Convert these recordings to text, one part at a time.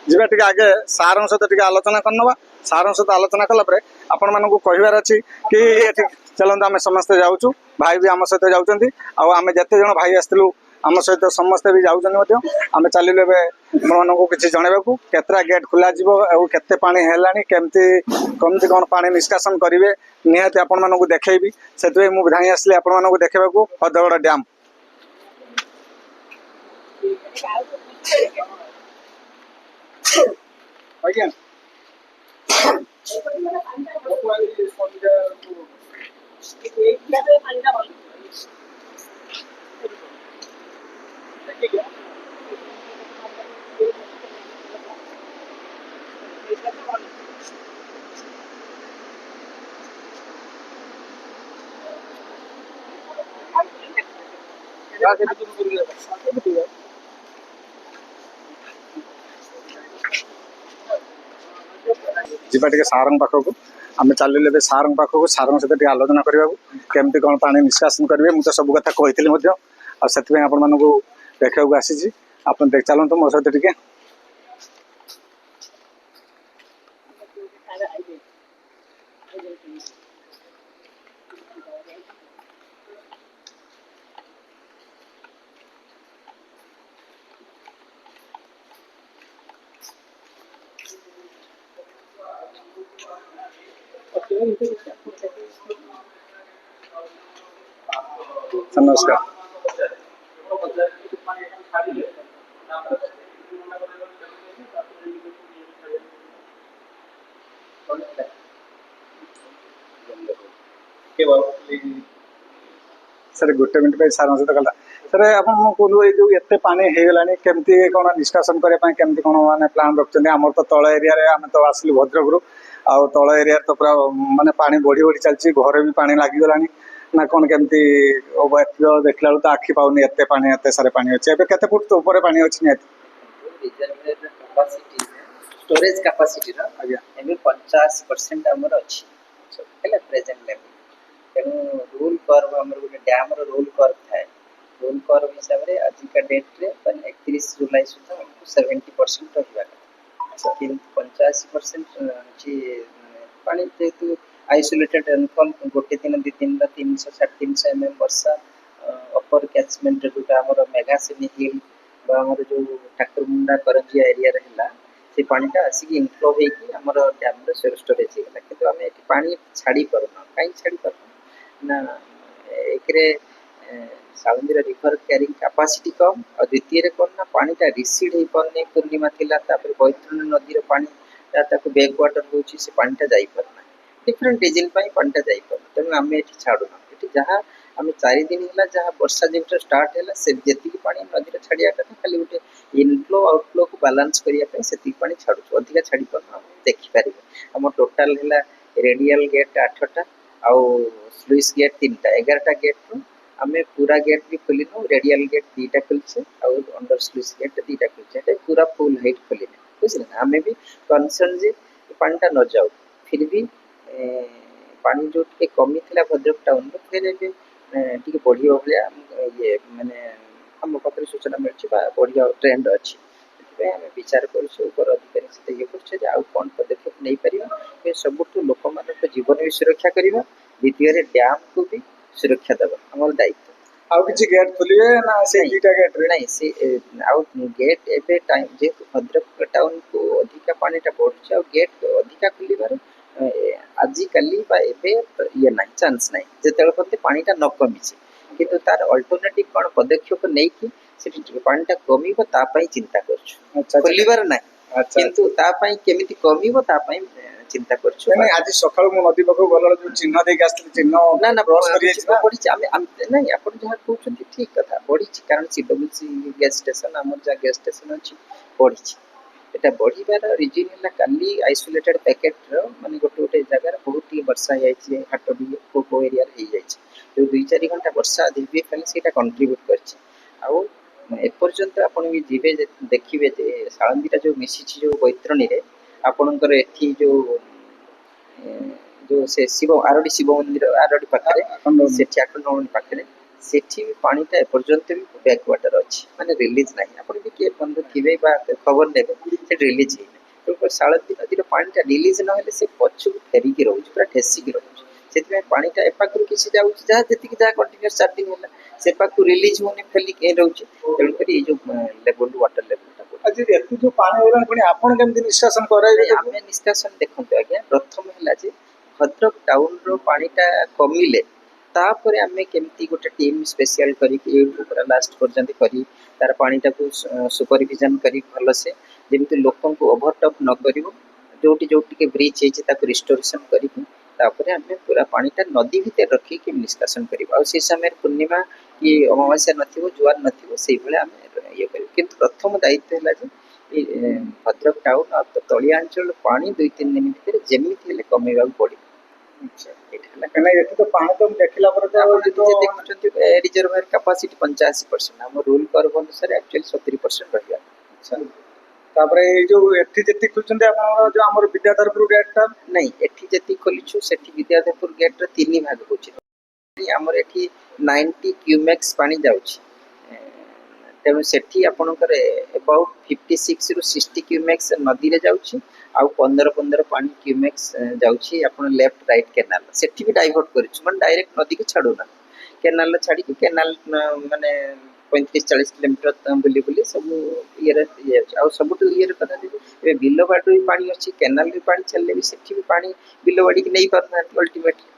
ଯିବା ଟିକେ ଆगे ସାର୍ଙ୍କ ସହିତ ଟିକେ ଆଲୋଚନା କରିନେବା। ସାର୍ଙ୍କ ସହିତ ଆଲୋଚନା କଲା ପରେ ଆପଣମାନଙ୍କୁ କହିବାର ଅଛି କି ଏଠି ଚାଲନ୍ତୁ ଆମେ ସମସ୍ତେ ଯାଉଛୁ, ଭାଇ ବି ଆମ ସହିତ ଯାଉଛନ୍ତି, ଆଉ ଆମେ ଯେତେ ଜଣ ଭାଇ ଆସିଥିଲୁ ଆମ ସହିତ ସମସ୍ତେ ବି ଯାଉଛନ୍ତି ମଧ୍ୟ। ଆମେ ଚାଲିଲୁ ଏବେ ଆପଣମାନଙ୍କୁ କିଛି ଜଣାଇବାକୁ କେତେଟା ଗେଟ୍ ଖୋଲାଯିବ ଆଉ କେତେ ପାଣି ହେଲାଣି, କେମିତି କେମିତି କ'ଣ ପାଣି ନିଷ୍କାସନ କରିବେ ନିହାତି ଆପଣମାନଙ୍କୁ ଦେଖେଇବି। ସେଥିପାଇଁ ମୁଁ ଧାଇଁ ଆସିଲି ଆପଣମାନଙ୍କୁ ଦେଖେଇବାକୁ ହ୍ରଦଗଡ଼ ଡ୍ୟାମ୍। ଆଜ୍ଞା ଯିବା ଟିକେ ସାର୍ଙ୍କ ପାଖକୁ। ଆମେ ଚାଲିଲୁ ଏବେ ସାର୍ଙ୍କ ପାଖକୁ, ସାର୍ଙ୍କ ସହିତ ଟିକେ ଆଲୋଚନା କରିବାକୁ କେମିତି କ'ଣ ପାଣି ନିଷ୍କାସନ କରିବେ। ମୁଁ ତ ସବୁ କଥା କହିଥିଲି ମଧ୍ୟ, ଆଉ ସେଥିପାଇଁ ଆପଣମାନଙ୍କୁ ଦେଖିବାକୁ ଆସିଛି। ଆପଣ ଦେଖି ଚାଲନ୍ତୁ ମୋ ସହିତ ଟିକେ। नमस्कार। सर गोटे मिनट पे सार सहित गला सर आप कहूँ ये जो एत पानी होगलानी केमती कौन निष्कासन करने केमती कौन माने प्लान रखते आम तो तल एरिया आम तो आसलु भद्रक आउ तल एरिया तो पूरा माने पानी बढ़ी बढ़ी चलती घरे भी पानी लगिगला ना कौन केमती देखला तो आखि पाऊनी एत पानी एत सारे पानी अच्छे एवं केते फुट ऊपर पानी अच्छी निहत स्टोरेज कैपेसिटी रो आज्ञा एबे 50% हमर अछि हैला प्रेजेंट लेवल तेनु रूल कर्व हमर गोटे डैम रो रूल कर्व थाए। रूल कर्व हिसाब रे आज का डेट रे 31 जुलाई सुधा 70% रहिबा अच्छा किन 85% अछि पानी जेतु आइसोलेटेड रेनफॉल गोटे दिन दि दिन 360 एमएम वर्षा अपर कैचमेंट जोटा हमर मेगासिनी हिल बा हमर जो ठाकुरमुंडा करंजिया एरिया रहला से पानीटा आसिक इनफ्लो होगी आम डैम स्टोरेज होगा कि आम पानी छाड़ी पारना कहीं छाड़ी पारना ना एक साउंदी रिवर क्यारिंग कैपेसिटी कम और द्वितीय कौन ना पानीटा रिसीड हो पारनी पूर्णिमा थिला बैतरणी नदी पानी बैकवाटर होची से पानीटा जाई पारना डिफरेंट रीजन पानीटा जाई पारना तेणु आम ये छाड़ूना ये जहाँ आम 4 दिन है जहाँ वर्षा जो स्टार्ट है से जी पानी नदी छाड़िया कथा खाली गोटे इनफ्लो आउटफ्लो को बालांस करने से पानी छाड़ू अधिका छाड़ी पार देखिपारे आम टोटाल है रेडियल गेट 8टा आउ स्लुइस गेट 3टा 11टा गेट रू आम पूरा गेट भी खोलनु रेडियल गेट 2टा खोलचे आउ अंडर स्लुइस गेट 2टा खोलचे पूरा फुल हाइट खोलिने बुझे आम भी कनसर्न जे पानीटा न जाऊ फिर भी पानी जो कमी थी भद्रक टाउन फिर टे बढ़िया भाया ये मानने आम पाखे सूचना मिली बढ़िया ट्रेंड अच्छी आम विचार कर अधिकारी सहित ये कर आउ कौन पदक्षेप नहीं पार सब लोक मान जीवन भी सुरक्षा करवा द्वितीय डैम को भी सुरक्षा देवा आम दायित्व आउ किछि गेट खोलिए ना से दुईटा गेट रे नहीं से आउ गेट एबे टाइम जेतु भद्रक टाउन को अधिका पानीटा बढ़ुଛି आउ गेट अधिका खोलिबार आजिकाली बा एबे ये नहीं चांस नहीं जेतेबे पते पानीटा न कमिছে किंतु तार अल्टरनेटिव कोन पदक्षेप नै कि सेठी पानीटा कमिबो ता पई चिंता करछु खोलिबार नै किंतु ता पई केमिति कमिबो ता पई चिंता करछु नहीं आज सकाळ मु नदी पको गलर जो चिन्ह देके आस्ते चिन्ह ना ना क्रॉस करिए चिन्ह पड़ी हम नहीं अपन जहाँ कहते ठीक कथा बढ़ी कारण सीडब्ल्यूसी गैस स्टेशन आम जहाँ गैस स्टेशन अच्छी बढ़ी एटा बढ़िबार रिजन है काली आइसोलेटेड पैकेट माने गोटे गोटे जगह बहुत ही वर्षा जाइए हाट भी को एरिया हो जाए जो 2-4 घंटा वर्षा अधिक भी खाली से कंट्रीब्यूट कर एपर्यंत आपन भी जीवे देखिए साळंदीटा जो मिसी जो बैतरणी रे आपणकर एठी जो जो से शिव आरडी शिव मंदिर आरडी पाखरे सेठी आखंडमणि पाखरे सेठी भी पानीटा एपर्यंत भी बैक वाटर अच्छी माने रिलीज नहीं आपन भी के 15 ଦେଖିବେ ବା ଖବର ନେବେ ସେ ରିଲିଜ୍ ହେଇନି। ତେଣୁକରି ଶାଳନ୍ଦୀ ନଦୀର ପାଣିଟା ରିଲିଜ୍ ନହେଲେ ସେ ପଛକୁ ଫେରିକି ରହୁଛି, ପୁରା ଠେସିକି ରହୁଛି। ସେଥିପାଇଁ ପାଣିଟା ଏ ପାଖରୁ କିଛି ଯାଉଛି, ଯାହା ଯେତିକି ଯାହା କଣ୍ଟିନ୍ୟୁଅସ୍ 4 ଦିନ ହେଲା ସେ ପାଖକୁ ରିଲିଜ୍ ହଉନି, ଫେରିକି ରହୁଛି। ତେଣୁକରି ଏଇ ଯୋଉ ଲେବୁଲ୍ ୱାଟର ଲେବୁଲଟା ଆଜି ଏତେ ଯୋଉ ପାଣି ହେଇଗଲାଣି ପୁଣି ଆପଣ କେମିତି ନିଷ୍କାସନ କରାଇବେ? ଆମେ ନିଷ୍କାସନ ଦେଖନ୍ତୁ ଆଜ୍ଞା, ପ୍ରଥମ ହେଲା ଯେ ଭଦ୍ରକ ଟାଉନର ପାଣିଟା କମିଲେ ତାପରେ ଆମେ କେମିତି ଗୋଟେ ଟିମ୍ ସ୍ପେଶିଆଲ କରିକି ଏଇଠୁ ପୁରା ଲାଷ୍ଟ ପର୍ଯ୍ୟନ୍ତ କରି ତାର ପାଣିଟାକୁ ସୁପରଭିଜନ କରି ଭଲସେ ଯେମିତି ଲୋକଙ୍କୁ ଓଭରଟପ୍ ନ କରିବ, ଯୋଉଠି ଯୋଉଠି ଟିକେ ବ୍ରିଜ୍ ହେଇଛି ତାକୁ ରିଷ୍ଟୋରେସନ୍ କରିକି ତାପରେ ଆମେ ପୁରା ପାଣିଟା ନଦୀ ଭିତରେ ରଖିକି ନିଷ୍କାସନ କରିବା। ଆଉ ସେଇ ସମୟରେ ପୂର୍ଣ୍ଣିମା କି ଅମାବାସ୍ୟା ନଥିବ, ଜୁଆର ନଥିବ, ସେଇଭଳିଆ ଆମେ ଇଏ କରିବୁ। କିନ୍ତୁ ପ୍ରଥମ ଦାୟିତ୍ୱ ହେଲା ଯେ ଏଇ ଭଦ୍ରକ ଟାଉନ ଆଉ ତଳିଆ ଅଞ୍ଚଳର ପାଣି 2-3 ଦିନ ଭିତରେ ଯେମିତି ହେଲେ କମେଇବାକୁ ପଡ଼ିବ। କାହିଁକିନା ଏଠି ତ ପାଣି ତ ଦେଖିଲା ପରେ ତ ଦେଖୁଛନ୍ତି ରିଜର୍ଭର କାପାସିଟି 85%, ଆମ ରୁଲ୍ କର୍ଭ ଅନୁସାରେ ଆକ୍ଚୁଆଲି 70% ରହିବା। ତାପରେ ଏଇ ଯୋଉ ଏଠି ଯେତିକି ଖୋଲିଛନ୍ତି ଆପଣଙ୍କର ଯୋଉ ଆମର ବିଦ୍ୟାଧରପୁର ଗେଟ୍ଟା ନାଇଁ, ଏଠି ଯେତିକି ଖୋଲିଛୁ ସେଠି ବିଦ୍ୟାଧରପୁର ଗେଟ୍ର 3 ଭାଗ ହେଉଛି। ଆମର ଏଠି 90 କ୍ୟୁମେକ୍ସ ପାଣି ଯାଉଛି, ତେଣୁ ସେଠି ଆପଣଙ୍କର ଏବାଉଟ୍ 56ରୁ 60 କ୍ୟୁମେକ୍ସ ନଦୀରେ ଯାଉଛି, ଆଉ 15 ପାଣି କ୍ୟୁମେକ୍ସ ଯାଉଛି ଆପଣ ଲେଫ୍ଟ ରାଇଟ୍ କେନାଲ। ସେଠି ବି ଡାଇଭର୍ଟ କରିଛୁ, ମାନେ ଡାଇରେକ୍ଟ ନଦୀକି ଛାଡୁନା, କେନାଲ ଛାଡ଼ିକି କେନାଲ ମାନେ 35-40 କିଲୋମିଟର ବୁଲି ବୁଲି ସବୁ ଇଏରେ ଯାଉଛି। ଆଉ ସବୁଠୁ ଇଏର କଥା ଯେ ଏବେ ବିଲ ବାଡ଼ିରୁ ବି ପାଣି ଅଛି, କେନାଲ ବି ପାଣି ଛାଡ଼ିଲେ ବି ସେଠି ବି ପାଣି ବିଲ ବାଡ଼ିକି ନେଇ ପାରୁନାହାନ୍ତି ଅଲ୍ଟିମେଟଲି।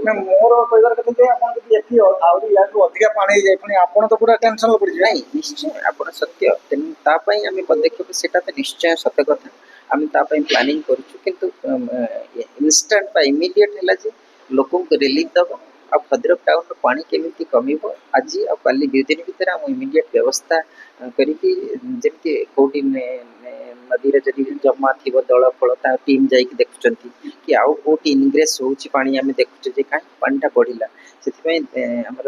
ନା ମୋର କହିବାର କଥା ଯେ ଆପଣ ଯଦି ଏଠି ଆହୁରି ୟାଠୁ ଅଧିକା ପାଣି ହେଇଯାଏ ପୁଣି ଆପଣ ତ ପୁରା ଟେନସନ୍ ପଡ଼ିଯିବେ। ନାଇଁ, ନିଶ୍ଚୟ ଆପଣ ସତ୍ୟ, ତେଣୁ ତା ପାଇଁ ଆମେ ପଦକ୍ଷେପ ସେଟା ତ ନିଶ୍ଚୟ ସତ କଥା, ଆମେ ତା ପାଇଁ ପ୍ଲାନିଂ କରୁଛୁ। କିନ୍ତୁ ଇନଷ୍ଟାଣ୍ଟ ବା ଇମିଡ଼ିଏଟ୍ ହେଲା ଯେ ଲୋକଙ୍କୁ ରିଲିଫ୍ ଦେବା ଆଉ ଭଦ୍ରକ ଟାଉନର ପାଣି କେମିତି କମିବ ଆଜି ଆଉ କାଲି 2 ଦିନ ଭିତରେ ଆମ ଇମିଡ଼ିଏଟ୍ ବ୍ୟବସ୍ଥା କରିକି ଯେମିତି କୋଉଠି ନଦୀରେ ଯଦି ଜମା ଥିବ ଦଳ ଫଳ ତା ଟିମ୍ ଯାଇକି ଦେଖୁଛନ୍ତି କି ଆଉ କୋଉଠି ଇନଗ୍ରେସ୍ ହେଉଛି ପାଣି ଆମେ ଦେଖୁଛୁ ଯେ କାହିଁକି ପାଣିଟା ବଢ଼ିଲା। ସେଥିପାଇଁ ଆମର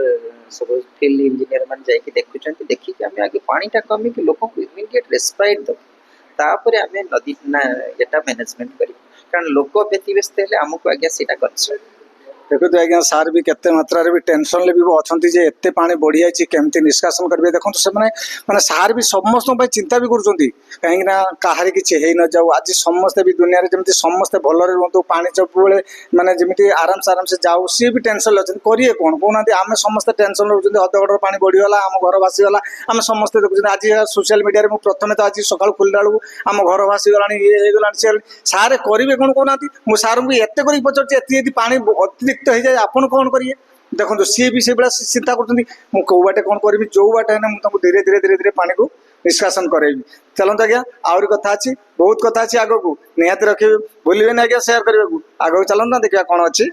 ସବୁ ଫିଲ୍ଡ ଇଞ୍ଜିନିୟର ମାନେ ଯାଇକି ଦେଖୁଛନ୍ତି, ଦେଖିକି ଆମେ ଆଗେ ପାଣିଟା କମିକି ଲୋକଙ୍କୁ ଇମିଡ଼ିଏଟ୍ ରେସ୍ପାଇଟ୍ ଦେବୁ, ତାପରେ ଆମେ ନଦୀ ଏଟା ମ୍ୟାନେଜମେଣ୍ଟ କରିବୁ। କାରଣ ଲୋକ ବ୍ୟତିବ୍ୟସ୍ତ ହେଲେ ଆମକୁ ଆଜ୍ଞା ସେଇଟା କନସର୍ନ। ଦେଖନ୍ତୁ ଆଜ୍ଞା ସାର୍ ବି କେତେ ମାତ୍ରାରେ ବି ଟେନସନ୍ରେ ବି ଅଛନ୍ତି ଯେ ଏତେ ପାଣି ବଢ଼ିଯାଇଛି କେମିତି ନିଷ୍କାସନ କରିବେ। ଦେଖନ୍ତୁ ସେମାନେ ମାନେ ସାର୍ ବି ସମସ୍ତଙ୍କ ପାଇଁ ଚିନ୍ତା ବି କରୁଛନ୍ତି, କାହିଁକିନା କାହାରି କିଛି ହେଇନଯାଉ। ଆଜି ସମସ୍ତେ ବି ଦୁନିଆରେ ଯେମିତି ସମସ୍ତେ ଭଲରେ ରୁହନ୍ତୁ, ପାଣି ସବୁବେଳେ ମାନେ ଯେମିତି ଆରାମସେ ଯାଉ, ସିଏ ବି ଟେନସନ୍ରେ ଅଛନ୍ତି। କରିବେ କ'ଣ କହୁନାହାନ୍ତି? ଆମେ ସମସ୍ତେ ଟେନସନ୍ ରହୁଛନ୍ତି, ହଦଗଡ଼ର ପାଣି ବଢ଼ିଗଲା, ଆମ ଘର ଭାସିଗଲା, ଆମେ ସମସ୍ତେ ଦେଖୁଛନ୍ତି। ଆଜି ସୋସିଆଲ ମିଡ଼ିଆରେ ମୁଁ ପ୍ରଥମେ ତ ଆଜି ସକାଳୁ ଖୋଲିଲା ବେଳକୁ ଆମ ଘର ଭାସିଗଲାଣି, ଇଏ ହେଇଗଲାଣି, ସେ ସାର୍ କରିବେ କ'ଣ କହୁନାହାନ୍ତି? ମୁଁ ସାର୍ଙ୍କୁ ଏତେ କରିକି ପଚାରୁଛି, ଏତେ ଯଦି ପାଣି ଅତିରିକ୍ତ ହେଇଯାଏ ଆପଣ କ'ଣ କରିବେ? ଦେଖନ୍ତୁ ସିଏ ବି ସେଇଭଳିଆ ଚିନ୍ତା କରୁଛନ୍ତି, ମୁଁ କୋଉ ବାଟେ କ'ଣ କରିବି, ଯୋଉ ବାଟେ ହେଲେ ମୁଁ ତାଙ୍କୁ ଧୀରେ ଧୀରେ ପାଣିକୁ ନିଷ୍କାସନ କରାଇବି। ଚାଲନ୍ତୁ ଆଜ୍ଞା, ଆହୁରି କଥା ଅଛି, ବହୁତ କଥା ଅଛି ଆଗକୁ, ନିହାତି ରଖିବେ, ଭୁଲିବେନି ଆଜ୍ଞା ସେୟାର କରିବାକୁ। ଆଗକୁ ଚାଲନ୍ତୁ ନା, ଦେଖିବା କ'ଣ ଅଛି।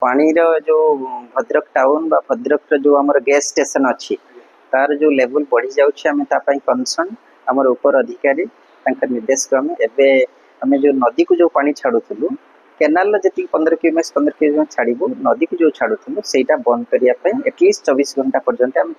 ପାଣିର ଯୋଉ ଭଦ୍ରକ ଟାଉନ ବା ଭଦ୍ରକର ଯୋଉ ଆମର ଗ୍ୟାସ୍ ଷ୍ଟେସନ ଅଛି ତାର ଯୋଉ ଲେବୁଲ ବଢ଼ି ଯାଉଛି, ଆମେ ତା ପାଇଁ କନସର୍ନ। ଆମର ଉପର ଅଧିକାରୀ ତାଙ୍କ ନିର୍ଦ୍ଦେଶ କ୍ରମେ ଏବେ ଆମେ ଯୋଉ ନଦୀକୁ ଯୋଉ ପାଣି ଛାଡୁଥିଲୁ, କେନାଲର ଯେତିକି 15 କ୍ୟୁମେକ୍ସ ଛାଡ଼ିବୁ, ନଦୀକୁ ଯୋଉ ଛାଡୁଥିଲୁ ସେଇଟା ବନ୍ଦ କରିବା ପାଇଁ ଏଟଲିଷ୍ଟ 24 ଘଣ୍ଟା ପର୍ଯ୍ୟନ୍ତ ଆମେ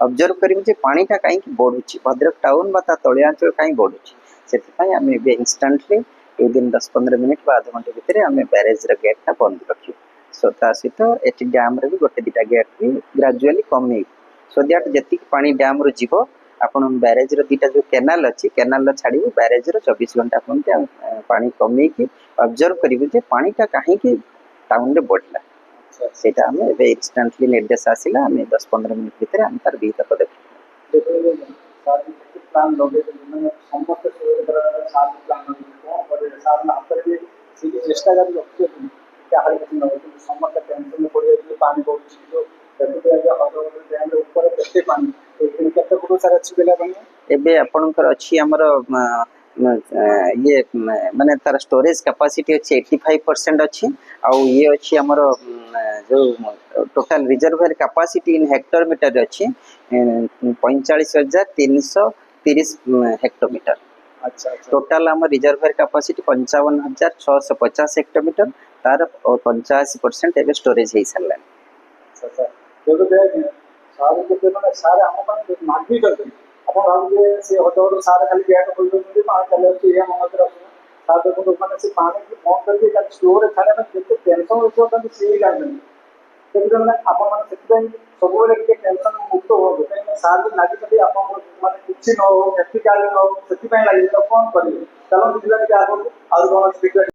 ଅବଜର୍ଭ କରିବୁ ଯେ ପାଣିଟା କାହିଁକି ବଢ଼ୁଛି, ଭଦ୍ରକ ଟାଉନ ବା ତା ତଳିଆ ଅଞ୍ଚଳ କାହିଁକି ବଢ଼ୁଛି। ସେଥିପାଇଁ ଆମେ ଏବେ ଇନଷ୍ଟାଣ୍ଟଲି within 10-15 ମିନିଟ୍ ବା ଅଧଘଣ୍ଟା ଭିତରେ ଆମେ ବ୍ୟାରେଜର ଗେଟ୍ଟା ବନ୍ଦ ରଖିବୁ। ସୋ ତା ସହିତ ଏଠି ଡ୍ୟାମ୍ରେ ବି 1-2ଟା ଗେଟ୍ ବି ଗ୍ରାଜୁଆଲି କମେଇବୁ, ସୋ ଦ୍ୟାଟ୍ ଯେତିକି ପାଣି ଡ୍ୟାମ୍ରୁ ଯିବ ଆପଣ ବ୍ୟାରେଜର 2ଟା ଯୋଉ କେନାଲ ଅଛି କେନାଲର ଛାଡ଼ିବୁ, ବ୍ୟାରେଜର 24 ଘଣ୍ଟା ପର୍ଯ୍ୟନ୍ତ ପାଣି କମେଇକି ଅବଜର୍ଭ କରିବୁ ଯେ ପାଣିଟା କାହିଁକି ଟାଉନରେ ବଢ଼ିଲା। ସେଇଟା ଆମେ ଏବେ ଇନଷ୍ଟାଣ୍ଟଲି ନିର୍ଦ୍ଦେଶ ଆସିଲା, ଆମେ 10-15 ମିନିଟ୍ ଭିତରେ ଆମେ ତାର ବିହିତ ପଦକ୍ଷେପ। ପ୍ଲାନ୍ ଲଗେଇଛନ୍ତି, ମାନେ ସମସ୍ତେ ସାର୍ ପ୍ଲାନ୍ ଲଗେଇଛନ୍ତି, କ'ଣ କରିବେ ସାର୍ ହାତରେ ବି ସେ ଚେଷ୍ଟା ଜାରି ରଖିଛନ୍ତି, କାହାର କିଛି ନ ହଉ। କିନ୍ତୁ ସମସ୍ତେ ଟେନସନ୍ରେ ପଡ଼ିଯାଇଛନ୍ତି, ପାଣି ବଢ଼ୁଛି। କିନ୍ତୁ ଦେଖୁଛୁ ଆଜ୍ଞା ହଦଗଡ଼ ଡ୍ୟାମ୍ର ଉପରେ କେତେ ପାଣି, କେତେ ଫୁଟ ସାର୍ ଅଛି ପିଲା ପାଣି? ଏବେ ଆପଣଙ୍କର ଅଛି ଆମର ଇଏ ମାନେ ତାର ଷ୍ଟୋରେଜ କାପାସିଟି ଅଛି 85% ଅଛି, ଆଉ ଇଏ ଅଛି ଆମର ଯୋଉ total reservoir capacity in hectare metre ଅଛି 45,330 ହେକ୍ଟୋମିଟର। ଟୋଟାଲ ଆମ ରିଜର୍ଭର କାପାସିଟି 55,650 ହେକ୍ଟୋମିଟର, ତାର 85% ଏବେ ଷ୍ଟୋରେଜ ହେଇସାରିଲାଣି। ସାର୍ କେତେ ମାନେ ସାର୍ ଆମ ପାଇଁ ମାଗିଛନ୍ତି, ଆପଣ ଭାବୁଥିବେ ସେ ହଦଗଡ଼ ସାର୍ ଖାଲି ଗେଟ୍ ଖୋଲିଦେଉଛନ୍ତି, ପାଣି ଚାଲି ଆସୁଛି, ଏହା ମନ ଭିତରେ ଆସୁଛି। देखो मैंने से पानी की बंद करके स्टोर छाड़ा केते टेंशन होती सी जानी देखिए आपण मैंने सब टेंशन मुक्त हो कहीं सार भी लगी आप मैंने किसी न हो एक्टिकाली न हो से लगे तो कौन करेंगे चलो आगे आज कौन